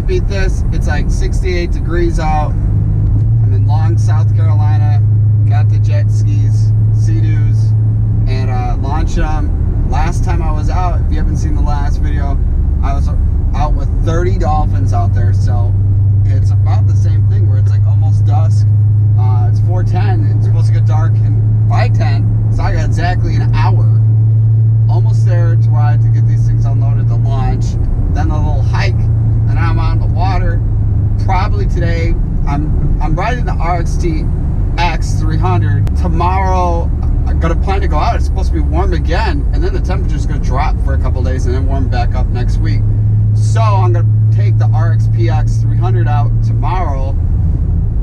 can't beat this. It's like 68 degrees out. I'm in Long, South Carolina. Got the jet skis, Sea Doos, and launched them. Last time I was out, if you haven't seen the last video, I was out with 30 dolphins out there. So it's about the same thing where it's like almost dusk. It's 4:10. It's supposed to get dark in 5:10. So I got exactly an hour. Almost there to where I had to get these things unloaded to launch. Then a little hike, and I'm on the water. Probably today, I'm riding the RXT X 300. Tomorrow, I'm gonna plan to go out. It's supposed to be warm again, and then the temperature's gonna drop for a couple days and then warm back up next week. So I'm gonna take the RXP-X 300 out tomorrow.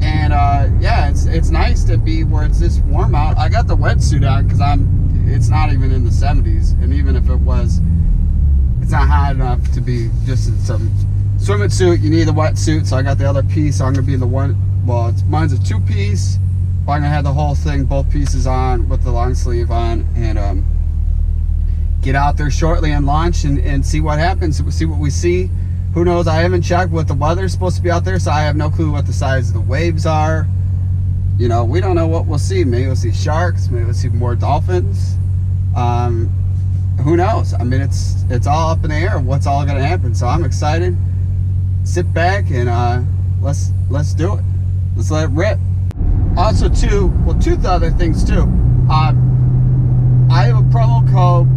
And yeah, it's nice to be where it's this warm out. I got the wetsuit on because it's not even in the 70s, and even if it was, it's not hot enough to be just in some swimming suit. You need a wetsuit, so I got the other piece. So I'm gonna be in the one. Well, mine's a 2-piece, but I'm gonna have the whole thing, both pieces on with the long sleeve on, and get out there shortly and launch and see what happens. See what we see. Who knows? I haven't checked what the weather's supposed to be out there, so I have no clue what the size of the waves are. You know, we don't know what we'll see. Maybe we'll see sharks. Maybe we'll see more dolphins. Who knows? I mean, it's all up in the air. What's all going to happen? So I'm excited. Sit back and let's do it. Let's let it rip. Also, two other things too. I have a promo code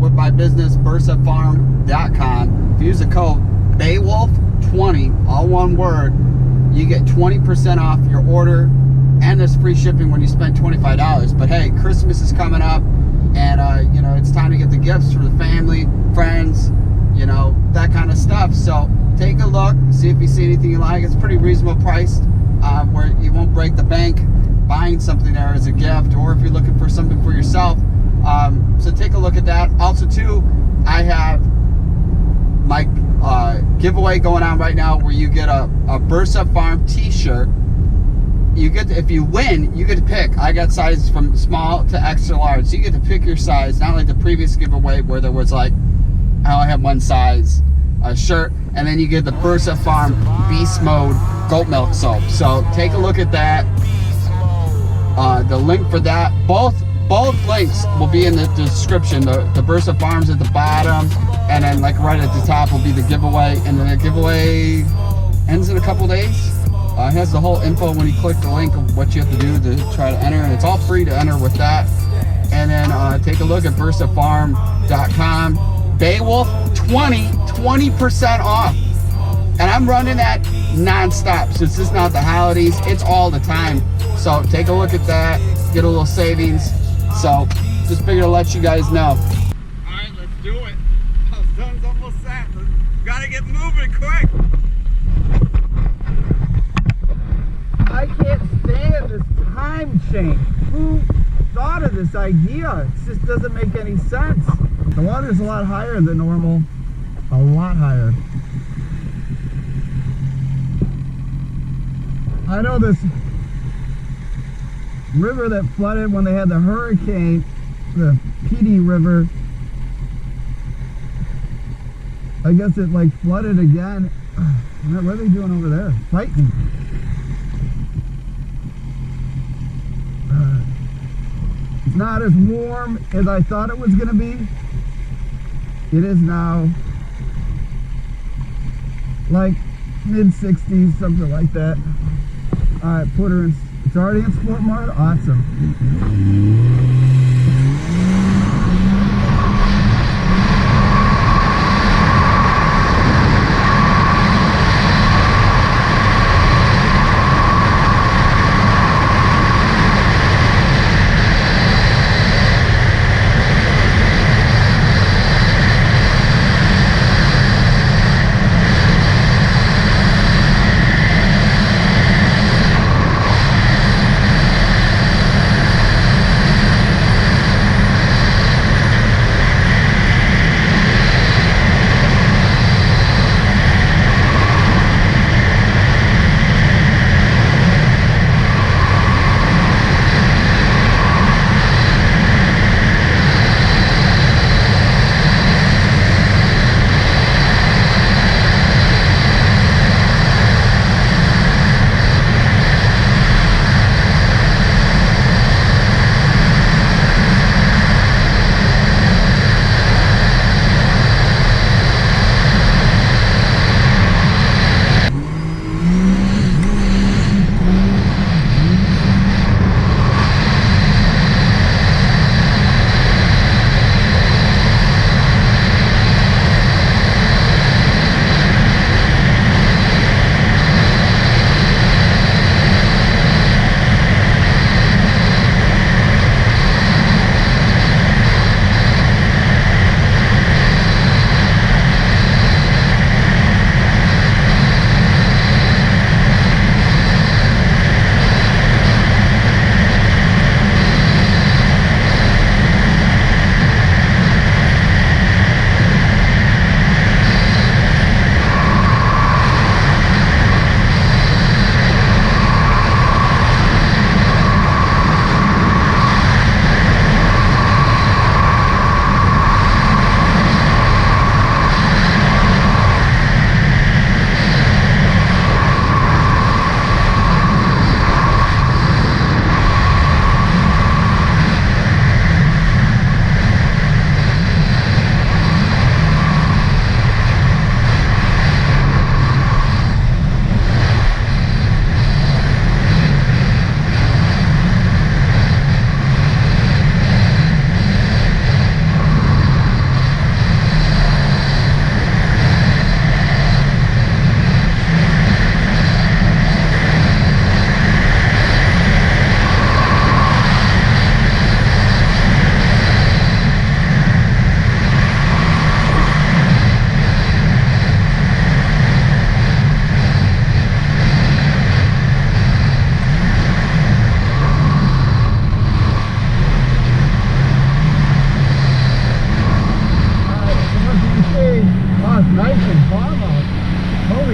with my business, bursafarm.com. If you use the code Beowulf20, all one word, you get 20% off your order, and there's free shipping when you spend $25. But hey, Christmas is coming up, and you know, it's time to get the gifts for the family, friends, you know, that kind of stuff. So take a look, see if you see anything you like. It's pretty reasonable priced, where you won't break the bank buying something there as a gift, or if you're looking for something for yourself. So take a look at that. Also too, I have my giveaway going on right now, where you get a Bursa Farm t-shirt. You get to, if you win, you get to pick. I got sizes from small to extra large, so you get to pick your size, not like the previous giveaway where there was like, I only have one size shirt. And then you get the Bursa Farm Beast Mode goat milk soap. So take a look at that. The link for that, both links will be in the description. The Bursa Farms at the bottom, and then like right at the top will be the giveaway, and then the giveaway ends in a couple days. It has the whole info when you click the link of what you have to do to try to enter, and it's all free to enter with that. And then take a look at bursafarm.com. Beowulf 20% off, and I'm running that non-stop, so it's just not the holidays, it's all the time. So take a look at that, get a little savings. So just figured to let you guys know. All right, let's do it. The sun's almost set. Gotta get moving quick. I can't stand this time change. Who thought of this idea? It just doesn't make any sense. The water's a lot higher than normal. A lot higher. I know this river that flooded when they had the hurricane, the PD River, I guess it like flooded again. What are they doing over there? Fighting. It's not as warm as I thought it was going to be. It is now like mid-60s, something like that. Alright, put her in. It's already in sport mode? Awesome.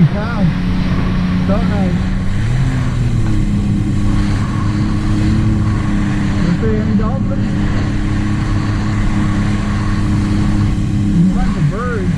Holy cow. So nice. Let's see any dolphins? There's a bunch of birds.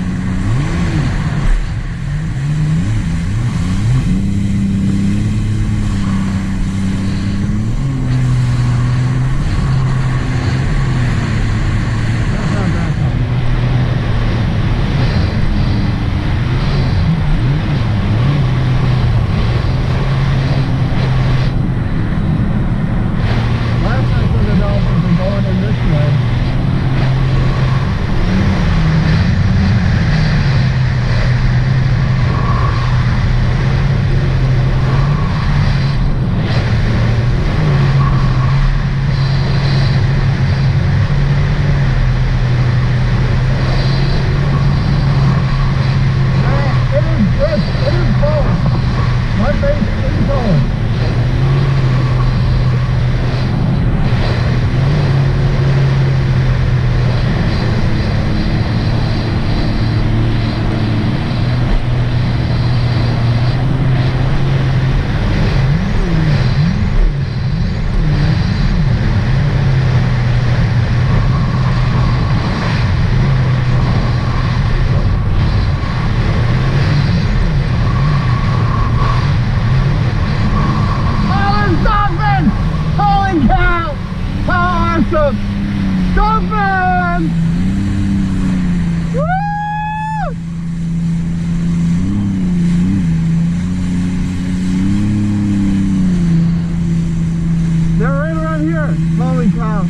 Dolphins! Woo! They're right around here. Holy cow.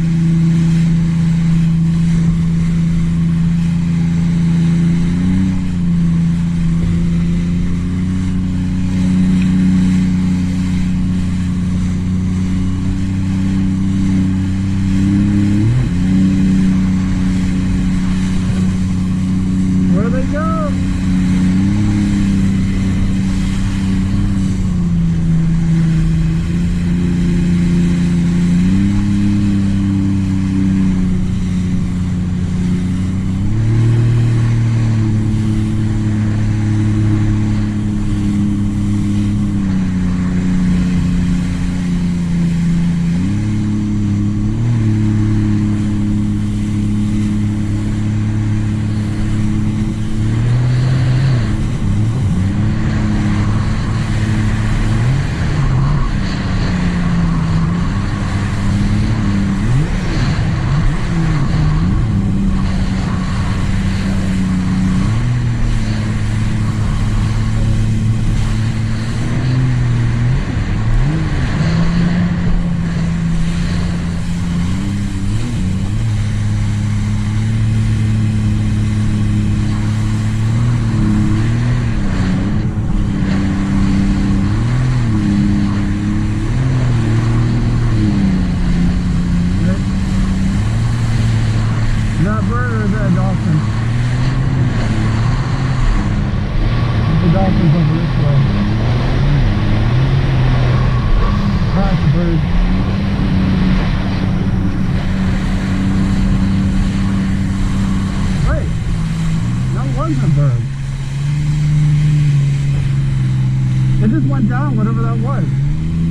It just went down, whatever that was.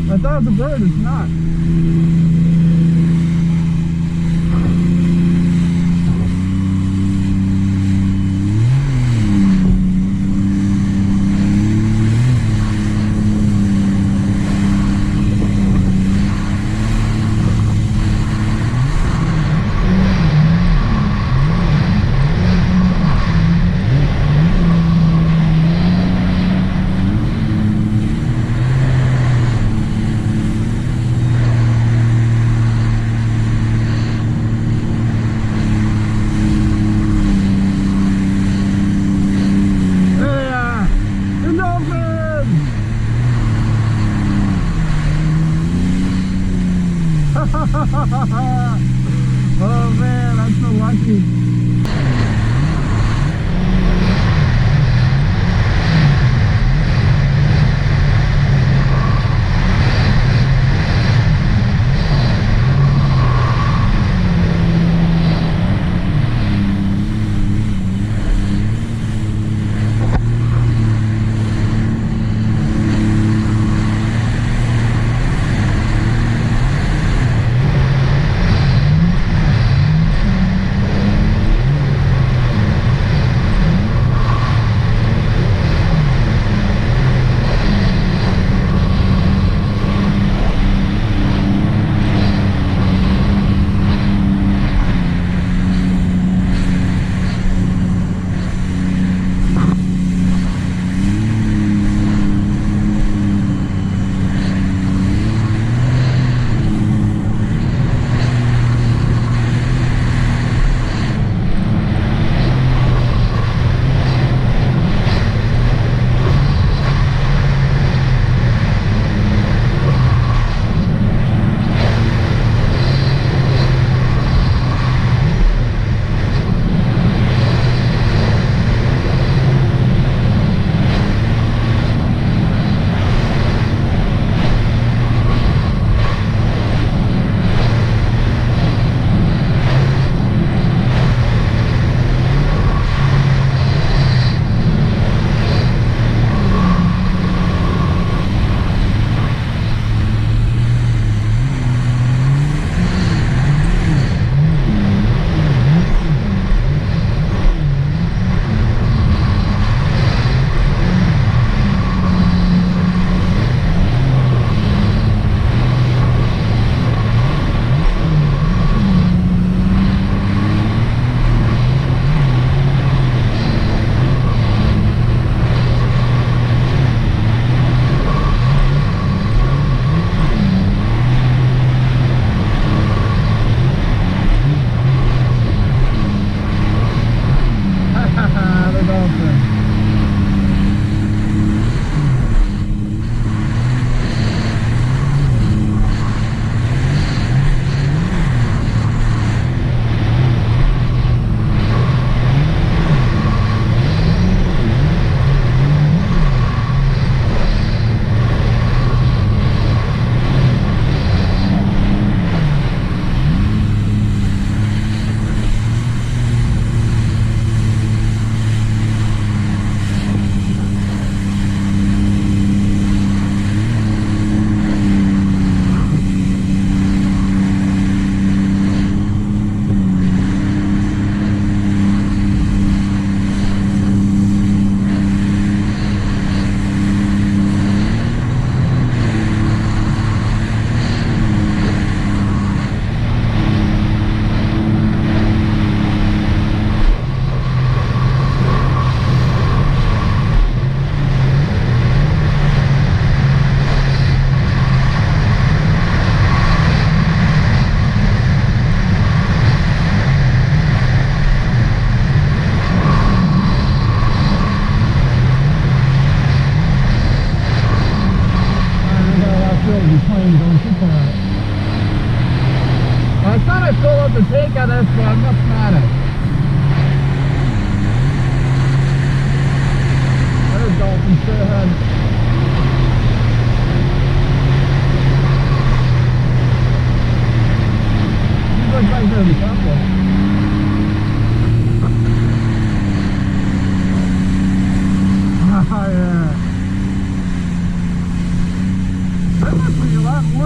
I thought it was a bird, it's not. Oh man, I'm so lucky.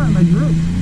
in my group.